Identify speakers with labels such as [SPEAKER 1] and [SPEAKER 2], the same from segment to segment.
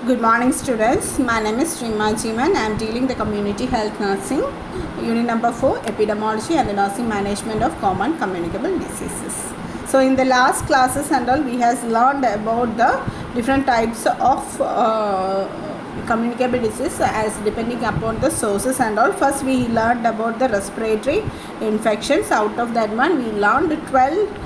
[SPEAKER 1] Good morning, students. My name is Srima Jeevan. I am dealing the community health nursing, unit number 4, epidemiology and the nursing management of common communicable diseases. So, in the last classes and all, we has learned about the different types of communicable disease as depending upon the sources and all. First, we learned about the respiratory infections. Out of that one, we learned 12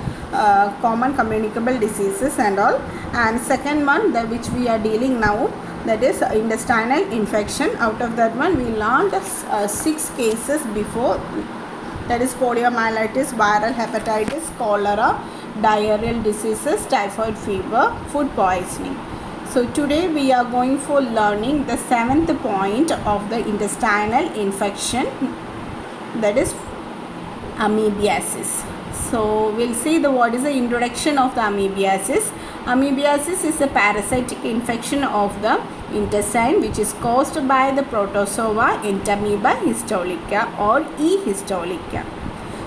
[SPEAKER 1] common communicable diseases and all, and second one which we are dealing now, that is intestinal infection. Out of that one we learned 6 cases before, that is poliomyelitis, viral hepatitis, cholera, diarrheal diseases, typhoid fever, food poisoning. So today we are going for learning the 7th point of the intestinal infection, that is amoebiasis. So we'll see what is the introduction of the amoebiasis. Amoebiasis is a parasitic infection of the intestine which is caused by the protozoa Entamoeba histolytica or E. histolytica.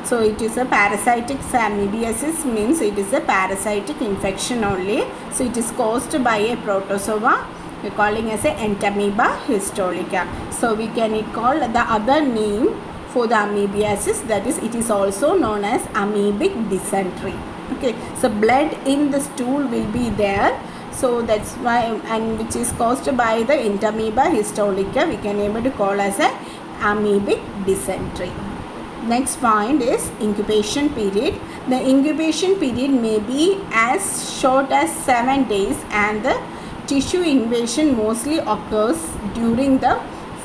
[SPEAKER 1] So it is a parasitic amoebiasis, means it is a parasitic infection only. So it is caused by a protozoa, we are calling as a Entamoeba histolytica. So we can call the other name for the amoebiasis, that is it is also known as amoebic dysentery. Okay, so blood in the stool will be there, so that's why, and which is caused by the Entamoeba histolytica, we can able to call as a amoebic dysentery. Next point is incubation period. The incubation period may be as short as 7 days, and the tissue invasion mostly occurs during the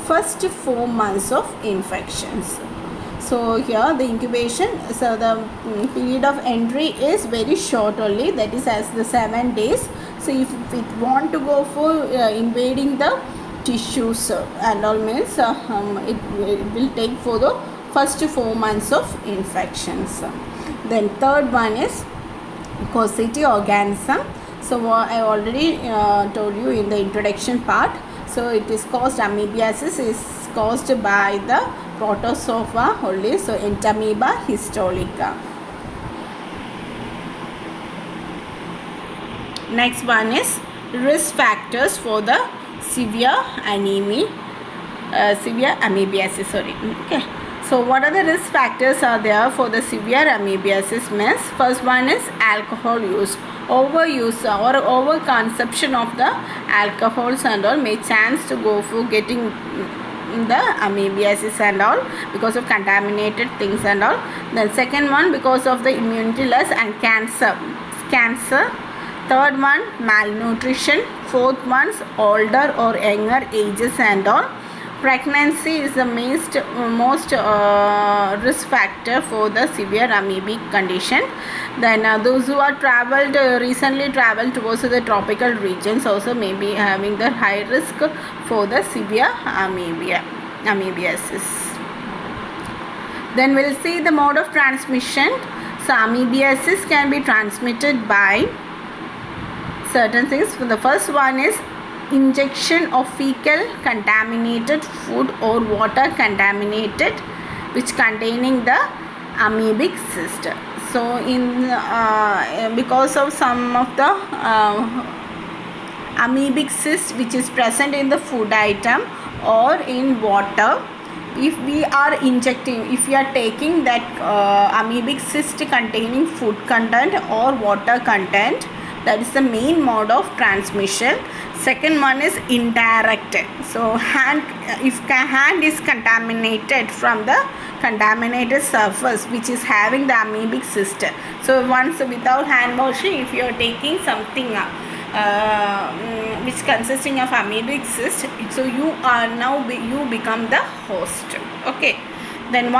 [SPEAKER 1] first 4 months of infections. So here the incubation, so the period of entry is very short only, that is as the 7 days. So if it want to go for invading the tissues and all, means it will take for the first 4 months of infections. Then third one is causative organism. So I already told you in the introduction part. So it is caused, amoebiasis is caused by the protozoa only, so Entamoeba histolytica. Next one is risk factors for the severe anemia, severe amoebiasis. Okay. So what are the risk factors are there for the severe amoebiasis? Means first one is alcohol use. Overuse or overconsumption of the alcohols and all may chance to go for getting the amoebiasis and all because of contaminated things and all. Then second one, because of the immunity loss and cancer. Third one, malnutrition. Fourth one, older or younger ages and all. Pregnancy is the most risk factor for the severe amoebic condition. Then those who are recently traveled towards the tropical regions also may be having the high risk for the severe amoebiasis. Then we'll see the mode of transmission. So amoebiasis can be transmitted by certain things. The first one is injection of fecal contaminated food or water contaminated which containing the amoebic cyst. So in because of some of the amoebic cyst which is present in the food item or in water, if we are injecting, if we are taking that amoebic cyst containing food content or water content, that is the main mode of transmission. Second one is indirect. So if hand is contaminated from the contaminated surface which is having the amoebic cyst. So once without hand washing, if you are taking something which consisting of amoebic cyst, so you are now you become the host. Okay. Then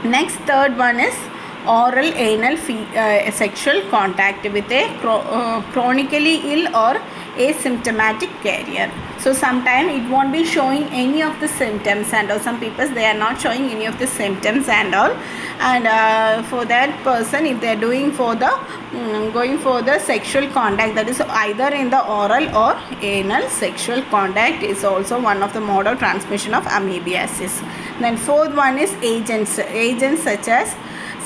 [SPEAKER 1] next third one is oral anal sexual contact with a chronically ill or asymptomatic carrier. So sometimes it won't be showing any of the symptoms, and some people they are not showing any of the symptoms and all, and for that person, if they are doing for the going for the sexual contact, that is either in the oral or anal sexual contact, is also one of the mode of transmission of amoebiasis. Then fourth one is agents such as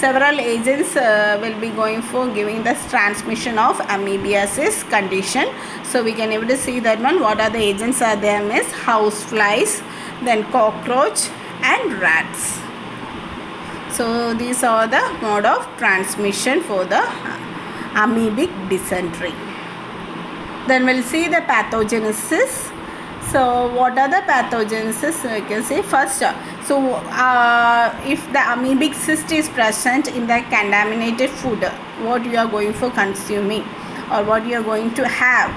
[SPEAKER 1] several agents will be going for giving the transmission of amoebiasis condition. So we can able to see that one. What are the agents are there is house flies, then cockroach and rats. So these are the mode of transmission for the amoebic dysentery. Then we'll see the pathogenesis. So what are the pathogenesis? We can say first, if the amoebic cyst is present in the contaminated food, what you are going for consuming or what you are going to have.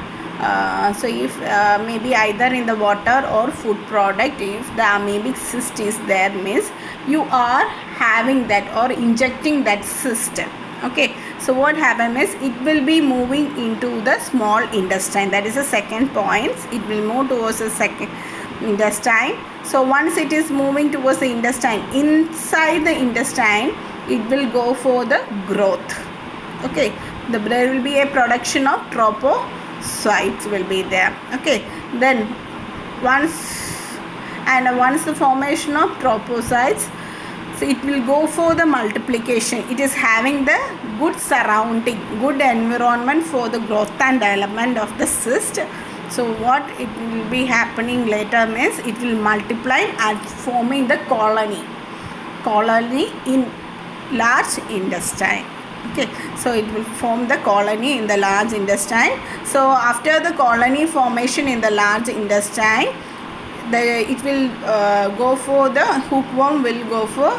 [SPEAKER 1] So if maybe either in the water or food product, if the amoebic cyst is there, means you are having that or injecting that cyst. Okay, so what happens is it will be moving into the small intestine. That is the second point. It will move towards the second intestine. So once it is moving towards the intestine, inside the intestine, it will go for the growth. Okay, there will be a production of trophocytes will be there. Okay, then once the formation of trophocytes, so it will go for the multiplication. It is having the good surrounding, good environment for the growth and development of the cyst. So what it will be happening later means it will multiply and forming the colony in large intestine. Okay, so it will form the colony in the large intestine. So after the colony formation in the large intestine, it will go for the hookworm will go for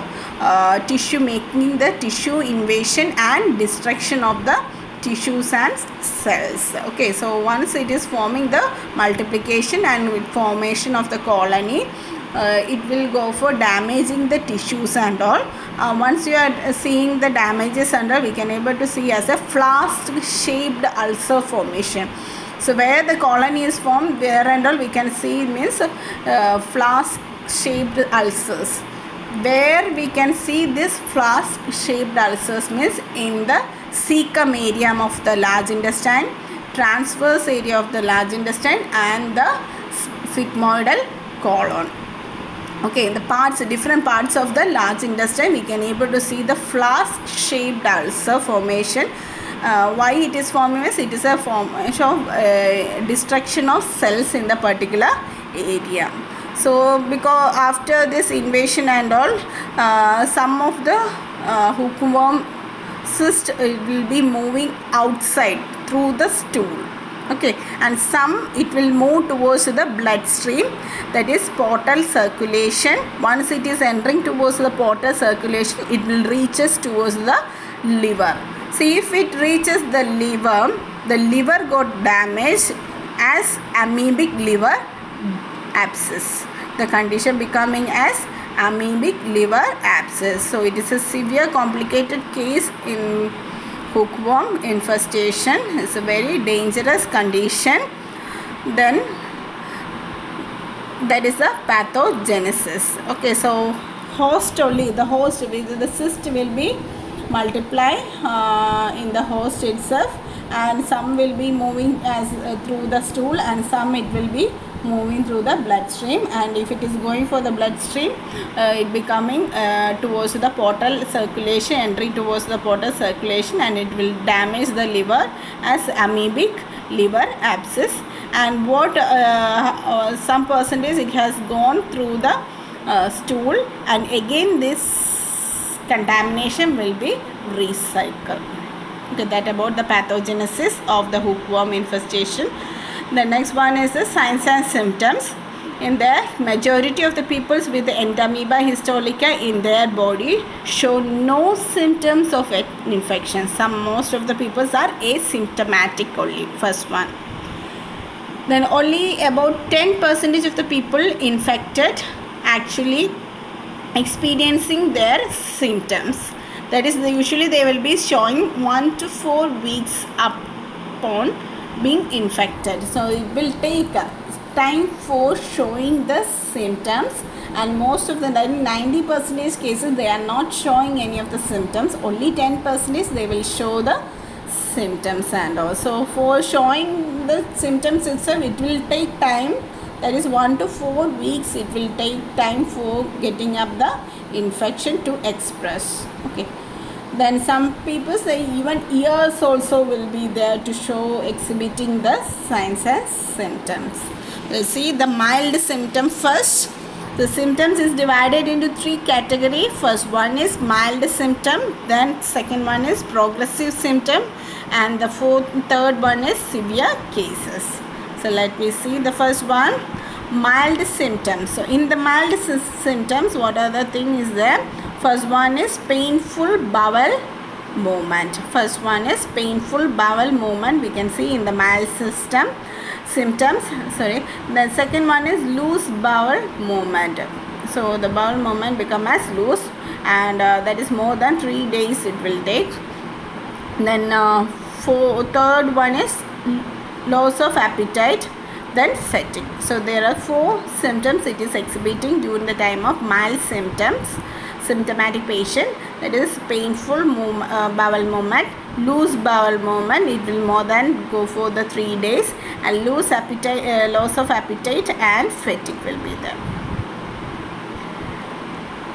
[SPEAKER 1] tissue, making the tissue invasion and destruction of the tissues and cells. Okay, so once it is forming the multiplication and with formation of the colony, it will go for damaging the tissues and all. Once you are seeing the damages and all, we can able to see as a flask shaped ulcer formation. So where the colony is formed, there and all we can see means flask shaped ulcers. Where we can see this flask shaped ulcers means in the cecum area of the large intestine, transverse area of the large intestine and the sigmoidal colon. Okay, the parts, different parts of the large intestine, we can able to see the flask shaped ulcer formation. Why it is forming is it is a formation of destruction of cells in the particular area. So because after this invasion and all, some of the hookworm cyst will be moving outside through the stool. Okay, and some it will move towards the bloodstream, that is portal circulation. Once it is entering towards the portal circulation, it will reaches towards the liver. See, if it reaches the liver got damaged as amoebic liver abscess. The condition becoming as amoebic liver abscess. So it is a severe complicated case in hookworm infestation. It's a very dangerous condition. Then that is the pathogenesis. Okay, so host only, the cyst will be multiply in the host itself, and some will be moving as through the stool, and some it will be moving through the bloodstream. And if it is going for the bloodstream, it becoming towards the portal circulation, entry towards the portal circulation, and it will damage the liver as amoebic liver abscess. And what some percentage it has gone through the stool, and again this contamination will be recycled. Okay, that about the pathogenesis of the hookworm infestation. The next one is the signs and symptoms. In the majority of the peoples with the Entamoeba histolytica in their body show no symptoms of infection. Most of the peoples are asymptomatic only. First one. Then only about 10% of the people infected actually experiencing their symptoms. That is, usually they will be showing 1 to 4 weeks upon being infected. So it will take time for showing the symptoms, and most of the 90% cases they are not showing any of the symptoms. Only 10% they will show the symptoms. And also for showing the symptoms itself, it will take time. That is 1 to 4 weeks it will take time for getting up the infection to express. Okay. Then some people say even ears also will be there to show exhibiting the signs and symptoms. We'll see the mild symptom first. The symptoms is divided into 3 categories. First one is mild symptom, then second one is progressive symptom, and the third one is severe cases. So let me see the first one, mild symptoms. So in the mild symptoms, what are the thing is there? First one is painful bowel movement. First one is painful bowel movement. We can see in the mild symptoms. The second one is loose bowel movement. So the bowel movement become as loose, and that is more than 3 days it will take. Then third one is loss of appetite, then fatigue. So there are 4 symptoms it is exhibiting during the time of mild symptomatic patient. That is painful bowel movement, loose bowel movement, it will more than go for the 3 days, and loss of appetite and fatigue will be there.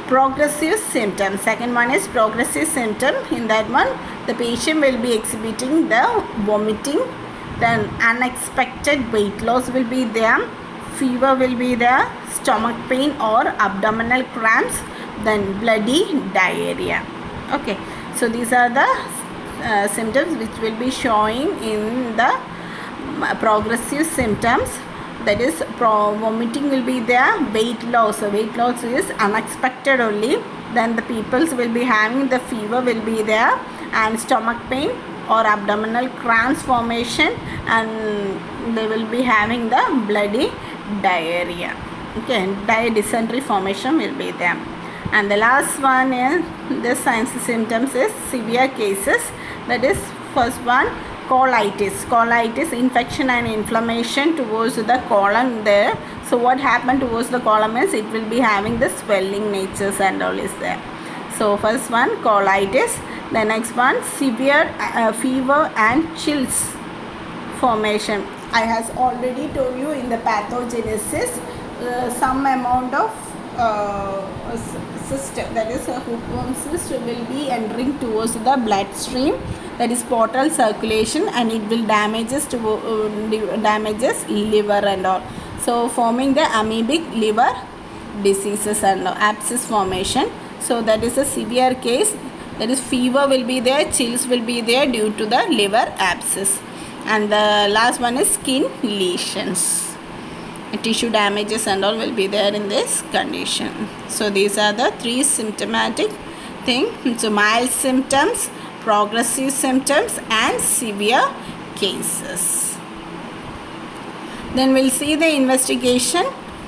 [SPEAKER 1] Progressive symptoms. Second one is progressive symptom. In that one, the patient will be exhibiting the vomiting, then unexpected weight loss will be there, fever will be there, stomach pain or abdominal cramps, then bloody diarrhea. Okay, so these are the symptoms which will be showing in the progressive symptoms. That is, vomiting will be there, weight loss. So weight loss is unexpected only. Then the peoples will be having the fever will be there, and stomach pain or abdominal cramps formation, and they will be having the bloody diarrhea. Okay, dysentery formation will be there. And the last one is the signs and symptoms is severe cases. That is, first one, colitis, infection and inflammation towards the colon there. So what happened towards the colon is it will be having the swelling natures and all is there. So first one, colitis. The next one, severe fever and chills formation. I has already told you in the pathogenesis some amount of cyst, that is a hookworm cyst, will be entering towards the bloodstream, that is portal circulation, and it will damages liver and all. So forming the amoebic liver diseases and abscess formation. So that is a severe case. That is, fever will be there, chills will be there due to the liver abscess. And the last one is skin lesions. Tissue damages and all will be there in this condition. So these are the 3 symptomatic things. So mild symptoms, progressive symptoms, and severe cases. Then we'll see the investigation.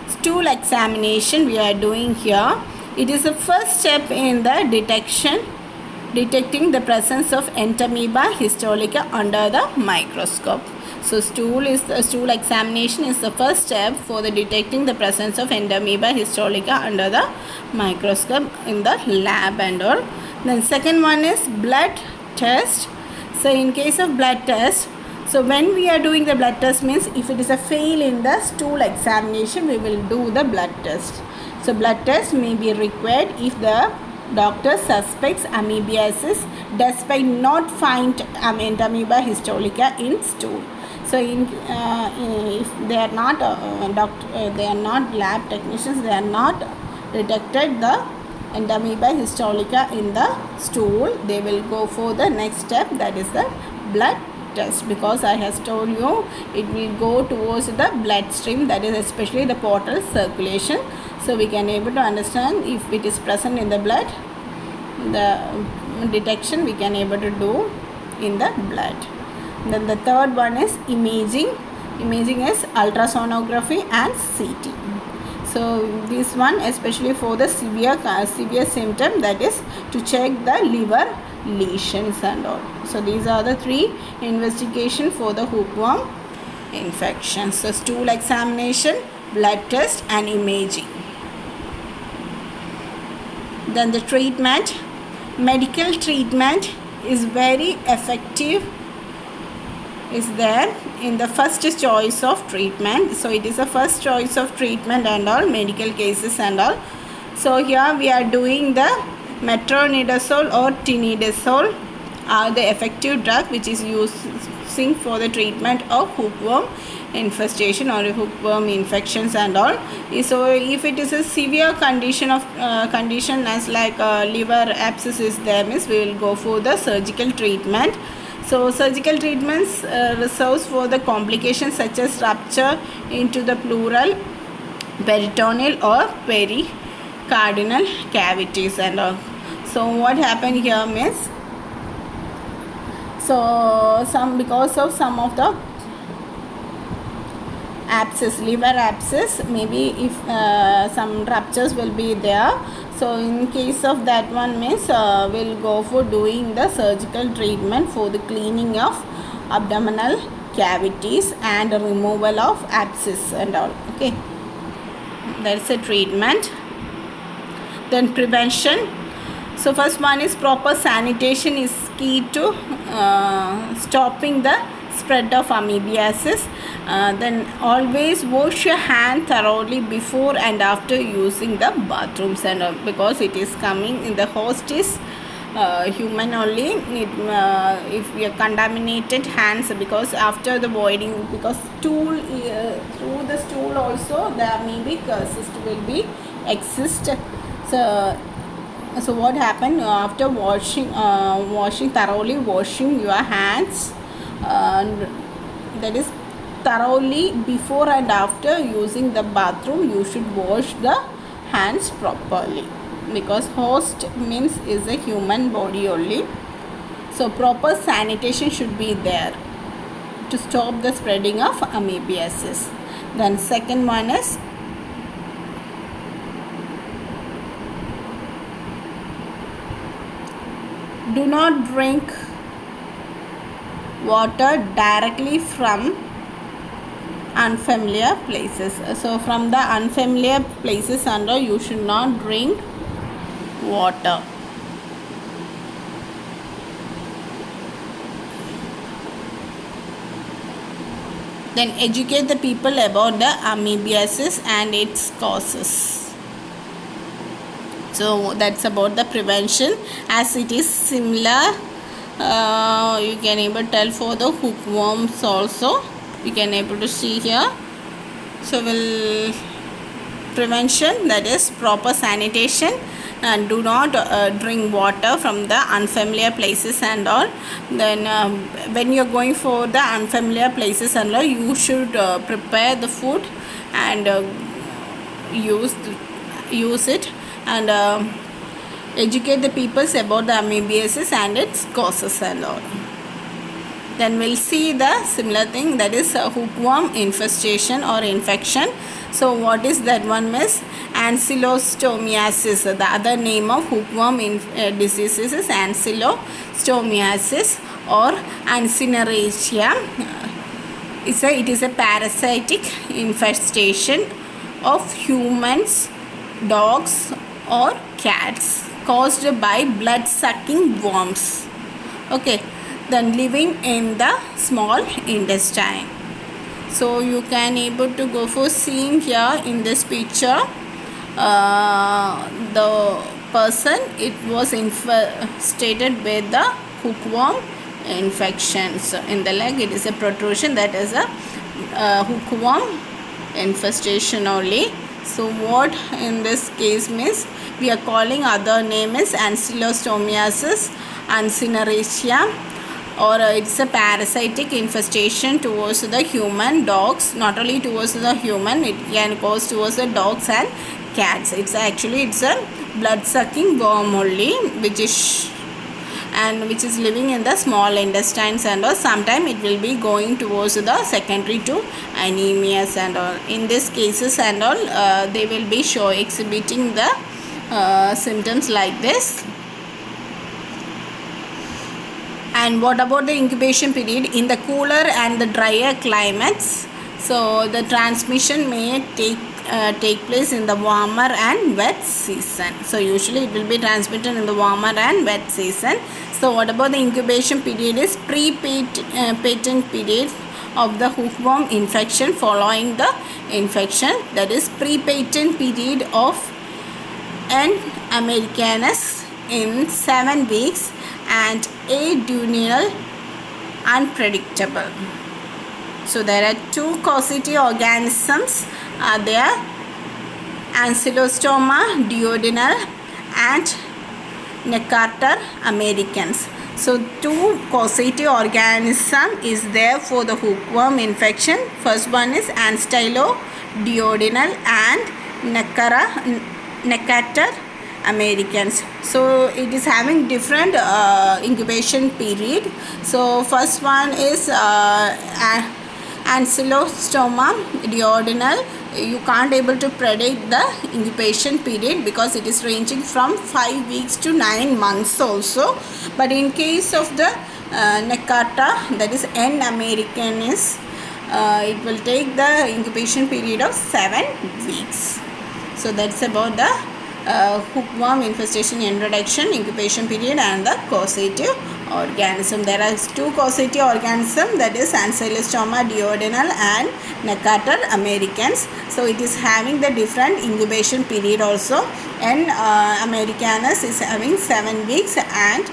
[SPEAKER 1] Stool examination we are doing here. It is the first step in the detecting the presence of Entamoeba histolytica under the microscope. So stool examination is the first step for the detecting the presence of Entamoeba histolytica under the microscope in the lab and all. Then second one is blood test. So in case of blood test, so when we are doing the blood test means if it is a fail in the stool examination, we will do the blood test. So blood test may be required if the doctor suspects amoebiasis despite not find Entamoeba histolytica in stool. So if they are not they are not lab technicians, they are not detected the Entamoeba histolytica in the stool, they will go for the next step, that is the blood test, because I have told you it will go towards the bloodstream, that is especially the portal circulation. So we can able to understand if it is present in the blood, the detection we can able to do in the blood. Then the third one is imaging. Imaging is ultrasonography and CT. So this one especially for the severe symptom, that is to check the liver lesions and all. So these are the 3 investigation for the hookworm infection. So stool examination, blood test, and imaging. Then the treatment. Medical treatment is very effective, is there in the first choice of treatment. So it is a first choice of treatment and all, medical cases and all. So here we are doing the metronidazole or tinidazole are the effective drug which is using for the treatment of hookworm infestation or hookworm infections and all. So if it is a severe condition of condition as like liver abscess is there, means we will go for the surgical treatment. So surgical treatments reserves for the complications such as rupture into the pleural, peritoneal or pericardinal cavities and all. So what happened here means, so because of some of the abscess, liver abscess, maybe if some ruptures will be there, so in case of that one means we'll go for doing the surgical treatment for the cleaning of abdominal cavities and removal of abscess and all. Okay, that's a treatment. Then prevention. So first one is proper sanitation is key to stopping the spread of amoebiasis. Then always wash your hand thoroughly before and after using the bathrooms and all, because it is coming in the host is human only. If we are contaminated hands, because after the voiding, because stool through the stool also the amoebic cyst will be exist. So what happened after washing thoroughly washing your hands, that is thoroughly before and after using the bathroom, you should wash the hands properly, because host means is a human body only. So proper sanitation should be there to stop the spreading of amoebiasis. Then second one is do not drink water directly from unfamiliar places. So from the unfamiliar places under, you should not drink water. Then educate the people about the amoebiasis and its causes. So that's about the prevention, as it is similar. You can able to tell for the hookworms also. You can able to see here. So will prevention, that is proper sanitation, and do not drink water from the unfamiliar places and all. Then when you are going for the unfamiliar places and all, you should prepare the food and use it, and educate the peoples about the amoebiasis and its causes and all. Then we'll see the similar thing, that is hookworm infestation or infection. So what is that one means? Ankylostomiasis. The other name of hookworm diseases is ankylostomiasis or Ancineration. It is a parasitic infestation of humans, dogs or cats caused by blood sucking worms. Okay, then living in the small intestine. So you can able to go for seeing here in this picture, the person, it was infested with the hookworm infections in the leg. It is a protrusion, that is a hookworm infestation only. So what in this case means, we are calling other name is Ankylostomiasis, Ancineration, or it's a parasitic infestation towards the human, dogs, not only towards the human, it can cause towards the dogs and cats. It's a blood sucking worm only, which is living in the small intestines, and sometime it will be going towards the secondary to anemias and all. In these cases and all, they will be exhibiting the symptoms like this. And what about the incubation period? In the cooler and the drier climates, so the transmission may take place in the warmer and wet season. So usually it will be transmitted in the warmer and wet season. So what about the incubation period is pre-patent period of the hookworm infection following the infection, that is pre-patent period of N. americanus in 7 weeks and adurenal unpredictable. So there are two causative organisms are there, Ancylostoma duodenal and Necator americans. So two causative organism is there for the hookworm infection. First one is Ancylostoma and Necator americans. So it is having different incubation period. So first one is Ancylostoma duodenal. You can't able to predict the incubation period because it is ranging from 5 weeks to 9 months also. But in case of the Necator, that is N americanus, it will take the incubation period of 7 weeks. So that's about the hookworm infestation introduction, incubation period and the causative organism. There are two causative organisms, that is Ancylostoma duodenal and Necator americans. So it is having the different incubation period also. N americanus is having 7 weeks and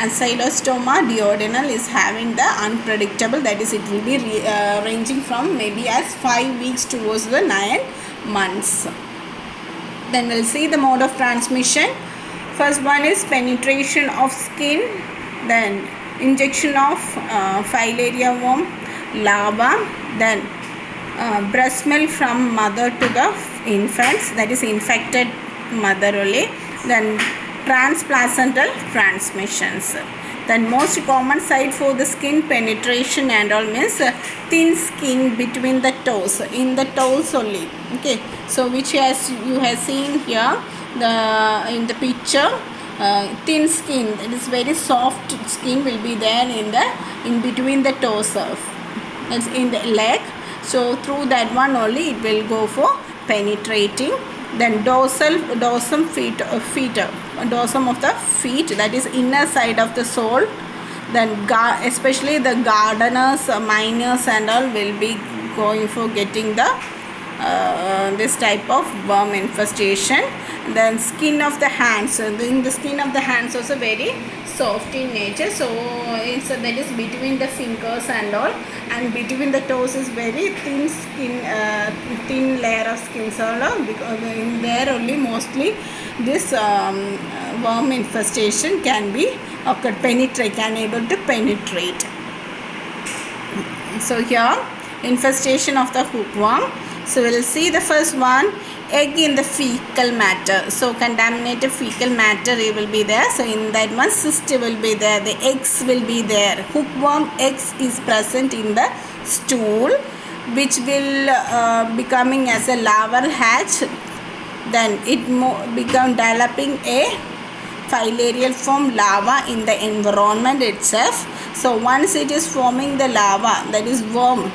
[SPEAKER 1] Ancylostoma duodenal is having the unpredictable, that is it will be ranging from maybe as 5 weeks towards the 9 months. Then we'll see the mode of transmission. First one is penetration of skin, then injection of filaria worm larva, then breast milk from mother to the infants, that is infected mother only, then transplacental transmissions. Then most common site for the skin penetration and all means thin skin between the toes, in the toes only. Okay, so which as you have seen here in the picture, thin skin, it is very soft skin will be there in between the toes of in the leg. So through that one only it will go for penetrating. Then dorsum of the feet, that is inner side of the sole. Then especially the gardeners, miners and all will be going for getting the this type of worm infestation. Then skin of the hands, in the skin of the hands also very soft in nature. So it's that is between the fingers and all, and between the toes is very thin skin, thin layer of skin. So because in there only mostly this worm infestation can be occurred, can able to penetrate. So here infestation of the hookworm. So we'll see the first one, egg in the fecal matter. So contaminated fecal matter will be there. So in that one cyst will be there, the eggs will be there. Hookworm eggs is present in the stool, which will becoming as a larval hatch. Then it become developing a filarial form larva in the environment itself. So once it is forming the larva, that is worm,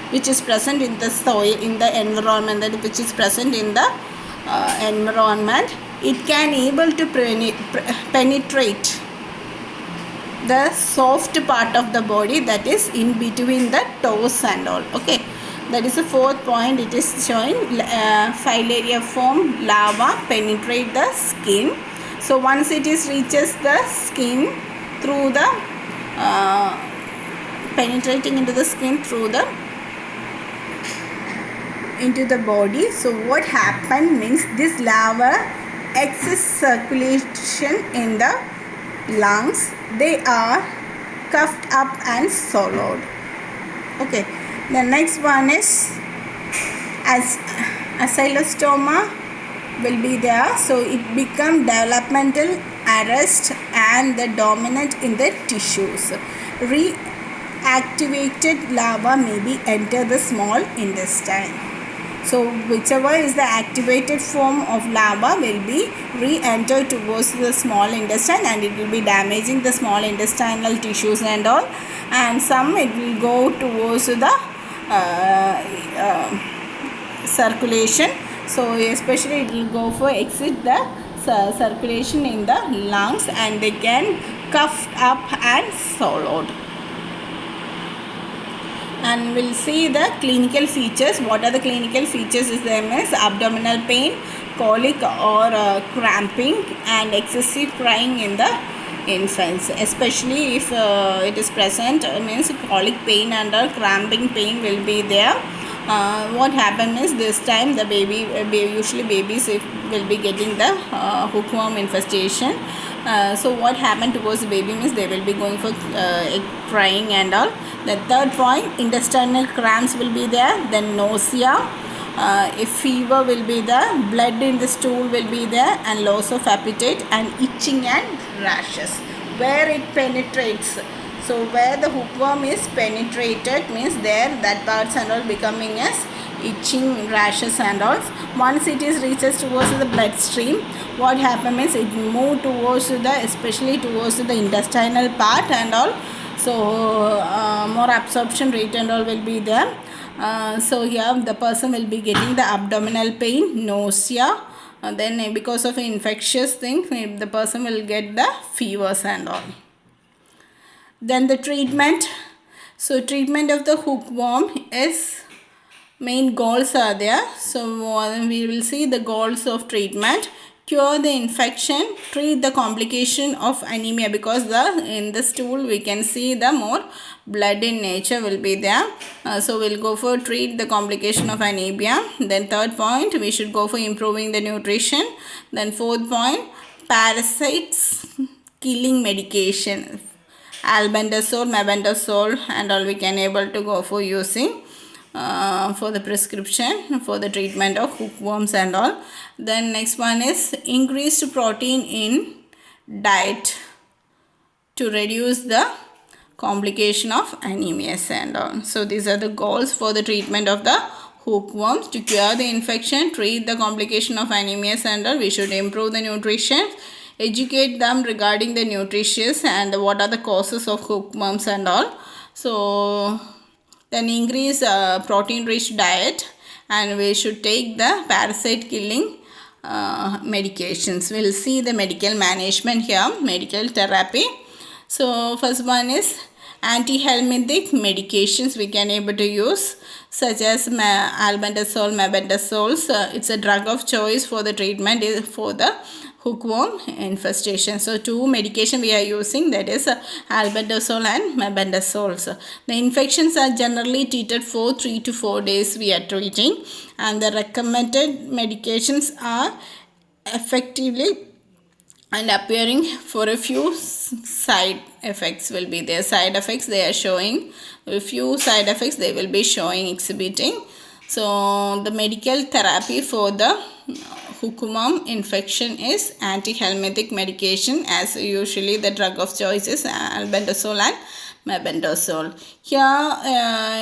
[SPEAKER 1] which is present in the soil, in the environment, that which is present in the environment, it can able to penetrate the soft part of the body, that is in between the toes and all. Okay, that is the fourth point. It is showing filaria form larva penetrate the skin. So once it is reaches the skin through the penetrating into the skin through the into the body. So what happened means this larva excess circulation in the lungs, they are cuffed up and swallowed. Okay, the next one is as Ancylostoma will be there. So it become developmental arrest and the dominant in the tissues. Reactivated larva may be enter the small intestine. So whichever is the activated form of larva will be re-enter towards the small intestine, and it will be damaging the small intestinal tissues and all, and some it will go towards the circulation. So especially it will go for exit the circulation in the lungs, and they can cuffed up and swallowed. And we'll see the clinical features. What are the clinical features is there is abdominal pain, colic or cramping and excessive crying in the infants, especially if it is present, means colic pain and cramping pain will be there. What happens is this time the baby, usually babies will be getting the hookworm infestation. So what happened towards the baby means they will be going for crying and all. The third point, intestinal cramps will be there, then nausea, if fever will be there, blood in the stool will be there, and loss of appetite and itching and rashes. Where it penetrates, so where the hookworm is penetrated means there that parts and all becoming as itching, rashes and all. Once it is reaches towards the bloodstream, what happens is it move towards the, especially towards the intestinal part and all. So more absorption rate and all will be there. So here the person will be getting the abdominal pain, nausea, then because of infectious thing the person will get the fevers and all. Then the treatment. So treatment of the hookworm is, main goals are there. So we will see the goals of treatment. Cure the infection, treat the complication of anemia, because in the stool we can see the more blood in nature will be there. So we'll go for treat the complication of anemia. Then third point, we should go for improving the nutrition. Then fourth point, parasites killing medication, albendazole, mebendazole and all we can able to go for using for the prescription for the treatment of hookworms and all. Then next one is increased protein in diet to reduce the complication of anemia and all. So these are the goals for the treatment of the hookworms. To cure the infection, treat the complication of anemia and all, we should improve the nutrition, educate them regarding the nutritious and what are the causes of hookworms and all. So then increase protein rich diet, and we should take the parasite killing medications. We'll see the medical management here, medical therapy. So first one is anti-helminthic medications we can able to use, such as albendazole, mebendazole. It's a drug of choice for the treatment for the hookworm infestation. So two medication we are using, that is albendazole and mebendazole. The infections are generally treated for 3 to 4 days we are treating, and the recommended medications are effectively and appearing for a few side effects will be there. Side effects they are showing, a few side effects they will be showing, exhibiting. So the medical therapy for the hookworm infection is anti-helminthic medication, as usually the drug of choice is albendazole and mebendazole. Here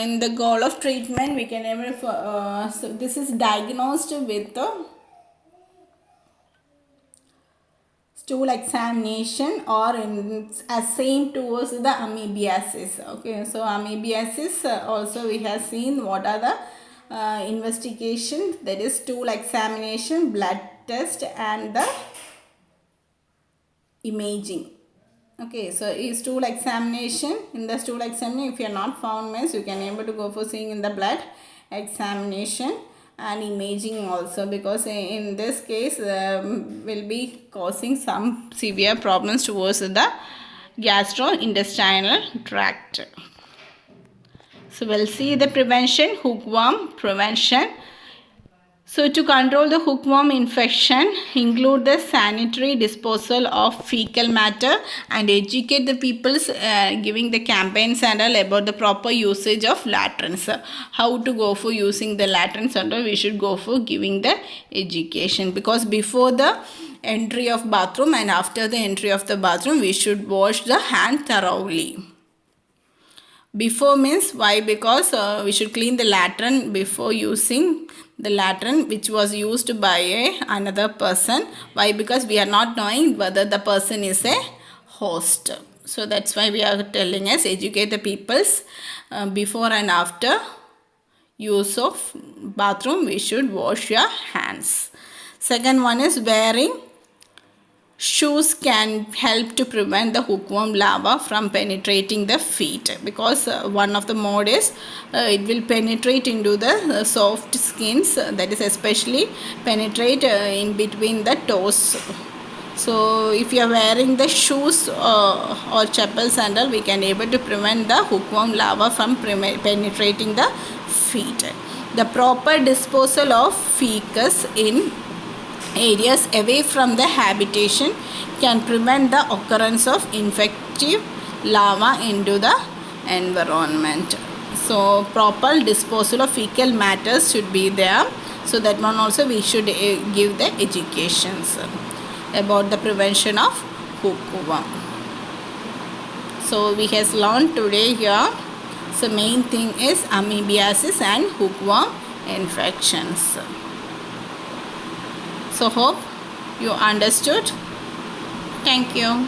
[SPEAKER 1] in the goal of treatment we can able so this is diagnosed with the stool examination or assigned towards the amoebiasis. Okay, so amoebiasis also we have seen what are the investigation, that is stool examination, blood test and the imaging. Okay, so is stool examination, in the stool examination if you are not found means you can able to go for seeing in the blood examination and imaging also, because in this case will be causing some severe problems towards the gastrointestinal tract. So we'll see the prevention, hookworm prevention. So to control the hookworm infection, include the sanitary disposal of fecal matter and educate the peoples giving the campaigns and all about the proper usage of latrines. How to go for using the latrines and all, we should go for giving the education, because before the entry of bathroom and after the entry of the bathroom we should wash the hand thoroughly. Before means why? Because we should clean the latrine before using the latrine which was used by another person. Why? Because we are not knowing whether the person is a host. So that's why we are telling us educate the peoples before and after use of bathroom we should wash your hands. Second one is wearing shoes can help to prevent the hookworm larva from penetrating the feet, because one of the mode is it will penetrate into the soft skins, that is especially penetrate in between the toes. So if you are wearing the shoes or chappal sandal, we can able to prevent the hookworm larva from penetrating the feet. The proper disposal of fecus in areas away from the habitation can prevent the occurrence of infective larvae into the environment. So proper disposal of fecal matters should be there. So that one also we should give the educations about the prevention of hookworm. So we has learned today here. So main thing is amoebiasis and hookworm infections. So hope you understood. Thank you.